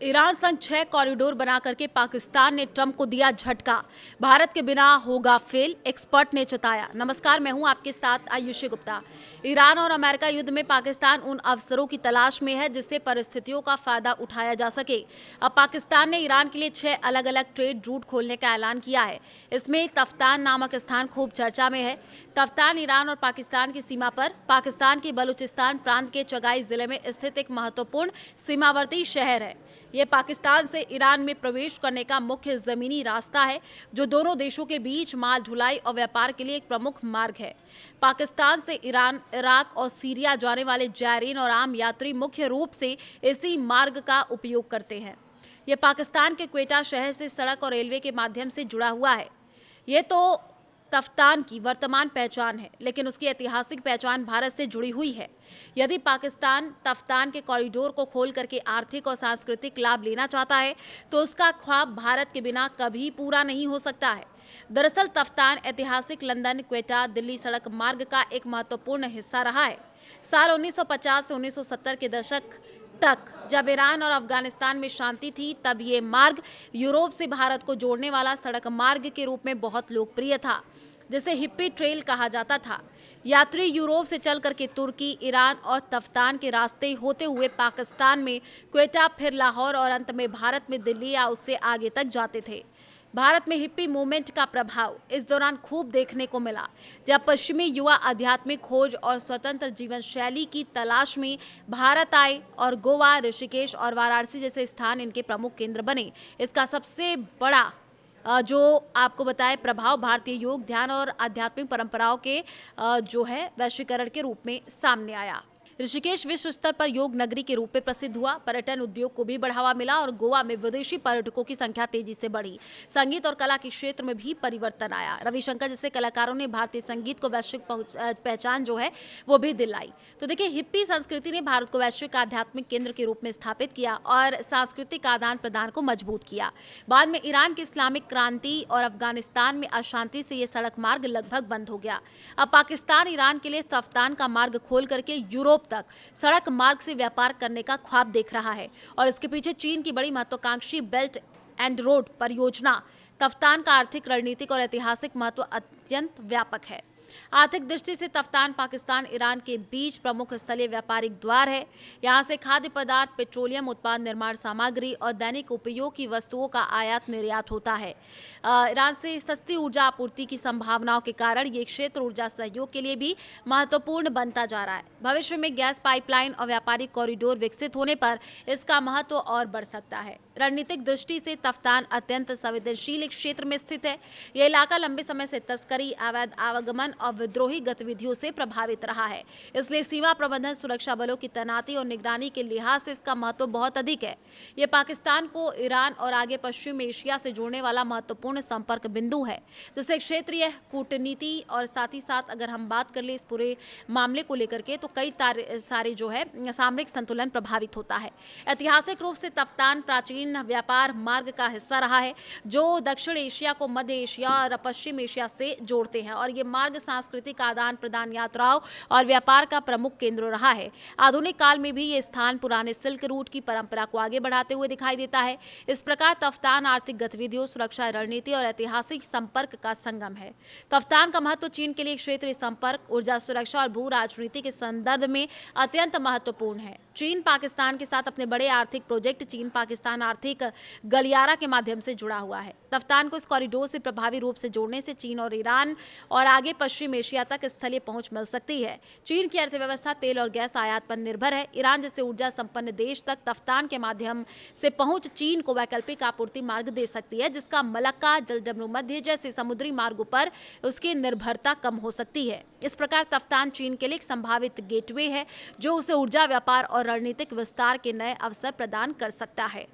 Iran संग 6 corridor बना करके पाकिस्तान ने ट्रंप को दिया झटका। भारत के बिना होगा फेल, एक्सपर्ट ने चेताया। नमस्कार, मैं हूं आपके साथ आयुषी गुप्ता। ईरान और अमेरिका युद्ध में पाकिस्तान उन अवसरों की तलाश में है जिससे परिस्थितियों का फायदा उठाया जा सके। अब पाकिस्तान ने ईरान के लिए 6 अलग अलग ट्रेड रूट खोलने का ऐलान किया है। इसमें तफ्तान नामक स्थान खूब चर्चा में है। तफ्तान ईरान और पाकिस्तान की सीमा पर पाकिस्तान के बलूचिस्तान प्रांत के चगाई जिले में स्थित एक महत्वपूर्ण सीमावर्ती शहर है। ये पाकिस्तान से ईरान में प्रवेश करने का मुख्य जमीनी रास्ता है, जो दोनों देशों के बीच माल ढुलाई और व्यापार के लिए एक प्रमुख मार्ग है। पाकिस्तान से ईरान, इराक और सीरिया जाने वाले जायरीन और आम यात्री मुख्य रूप से इसी मार्ग का उपयोग करते हैं। ये पाकिस्तान के क्वेटा शहर से सड़क और रेलवे के माध्यम से जुड़ा हुआ है। ये तो तफ्तान की वर्तमान पहचान है, लेकिन उसकी ऐतिहासिक पहचान भारत से जुड़ी हुई है। यदि पाकिस्तान तफ्तान के कॉरिडोर को खोल करके आर्थिक और सांस्कृतिक लाभ लेना चाहता है, तो उसका ख्वाब भारत के बिना कभी पूरा नहीं हो सकता है। दरअसल तफ्तान ऐतिहासिक लंदन क्वेटा दिल्ली सड़क मार्ग का एक महत्वपूर्ण हिस्सा रहा है। साल 1950 से 1970 के दशक तक जब ईरान और अफगानिस्तान में शांति थी, तब ये मार्ग यूरोप से भारत को जोड़ने वाला सड़क मार्ग के रूप में बहुत लोकप्रिय था, जिसे हिप्पी ट्रेल कहा जाता था। यात्री यूरोप से चल करके तुर्की, ईरान और तफ्तान के रास्ते होते हुए पाकिस्तान में क्वेटा, फिर लाहौर और अंत में भारत में दिल्ली या उससे आगे तक जाते थे। भारत में हिप्पी मूवमेंट का प्रभाव इस दौरान खूब देखने को मिला, जब पश्चिमी युवा आध्यात्मिक खोज और स्वतंत्र जीवन शैली की तलाश में भारत आए और गोवा, ऋषिकेश और वाराणसी जैसे स्थान इनके प्रमुख केंद्र बने। इसका सबसे बड़ा जो आपको बताए प्रभाव भारतीय योग, ध्यान और आध्यात्मिक परंपराओं के जो है वैश्वीकरण के रूप में सामने आया। ऋषिकेश विश्व स्तर पर योग नगरी के रूप में प्रसिद्ध हुआ। पर्यटन उद्योग को भी बढ़ावा मिला और गोवा में विदेशी पर्यटकों की संख्या तेजी से बढ़ी। संगीत और कला के क्षेत्र में भी परिवर्तन आया। रविशंकर जैसे कलाकारों ने भारतीय संगीत को वैश्विक पहचान जो है वो भी दिलाई। तो देखिए, हिप्पी संस्कृति ने भारत को वैश्विक आध्यात्मिक केंद्र के रूप में स्थापित किया और सांस्कृतिक आदान प्रदान को मजबूत किया। बाद में ईरान की इस्लामिक क्रांति और अफगानिस्तान में अशांति से ये सड़क मार्ग लगभग बंद हो गया। अब पाकिस्तान ईरान के लिए तफ्तान का मार्ग खोल करके यूरोप तक सड़क मार्ग से व्यापार करने का ख्वाब देख रहा है और इसके पीछे चीन की बड़ी महत्वाकांक्षी बेल्ट एंड रोड परियोजना। तफ्तान का आर्थिक, रणनीतिक और ऐतिहासिक महत्व अत्यंत व्यापक है। आर्थिक दृष्टि से तफ्तान पाकिस्तान ईरान के बीच प्रमुख स्थलीय व्यापारिक द्वार है। यहाँ से खाद्य पदार्थ, पेट्रोलियम उत्पाद, निर्माण सामग्री और दैनिक उपयोग की वस्तुओं का आयात निर्यात होता है। ईरान से सस्ती ऊर्जा आपूर्ति की संभावनाओं के कारण ये क्षेत्र ऊर्जा सहयोग के लिए भी महत्वपूर्ण बनता जा रहा है। भविष्य में गैस पाइपलाइन और व्यापारिक कॉरिडोर विकसित होने पर इसका महत्व और बढ़ सकता है। रणनीतिक दृष्टि से तफ्तान अत्यंत संवेदनशील क्षेत्र में स्थित है। यह इलाका लंबे समय से तस्करी, अवैध आवागमन और विद्रोही गतिविधियों से प्रभावित रहा है। इसलिए सीमा प्रबंधन, सुरक्षा बलों की तैनाती और निगरानी के लिहाज से इसका महत्व बहुत अधिक है। यह पाकिस्तान को ईरान और आगे पश्चिम एशिया से जोड़ने वाला महत्वपूर्ण संपर्क बिंदु है, जिससे क्षेत्रीय कूटनीति और साथ ही साथ अगर हम बात कर ले इस पूरे मामले को लेकर के, तो कई सारे जो है सामरिक संतुलन प्रभावित होता है। ऐतिहासिक रूप से तफ्तान प्राचीन व्यापार मार्ग का हिस्सा रहा है, जो दक्षिण एशिया को मध्य एशिया और पश्चिम एशिया से जोड़ते हैं, और ये मार्ग सांस्कृतिक आदान प्रदान, यात्राओं और व्यापार का प्रमुख केंद्र रहा है। आधुनिक काल में भी ये स्थान पुराने सिल्क रूट की परंपरा को आगे बढ़ाते हुए दिखाई देता है। इस प्रकार तफ्तान आर्थिक गतिविधियों, सुरक्षा रणनीति और ऐतिहासिक संपर्क का संगम है। तफ्तान का महत्व चीन के लिए क्षेत्रीय संपर्क, ऊर्जा सुरक्षा और भू राजनीति के संदर्भ में अत्यंत महत्वपूर्ण है। चीन पाकिस्तान के साथ अपने बड़े आर्थिक प्रोजेक्ट चीन पाकिस्तान आर्थिक गलियारा के माध्यम से जुड़ा हुआ है। तफ्तान को इस कॉरिडोर से प्रभावी रूप से जोड़ने से चीन और ईरान और आगे पश्चिम एशिया तक स्थलीय पहुंच मिल सकती है। चीन की अर्थव्यवस्था तेल और गैस आयात पर निर्भर है। ईरान जैसे ऊर्जा संपन्न देश तक तफ्तान के माध्यम से पहुंच चीन को वैकल्पिक आपूर्ति मार्ग दे सकती है, जिसका मलक्का, जलडमरू मध्य जैसे समुद्री मार्गों पर उसकी निर्भरता कम हो सकती है। इस प्रकार तफ्तान चीन के लिए एक संभावित गेटवे है, जो उसे ऊर्जा, व्यापार और रणनीतिक विस्तार के नए अवसर प्रदान कर सकता है।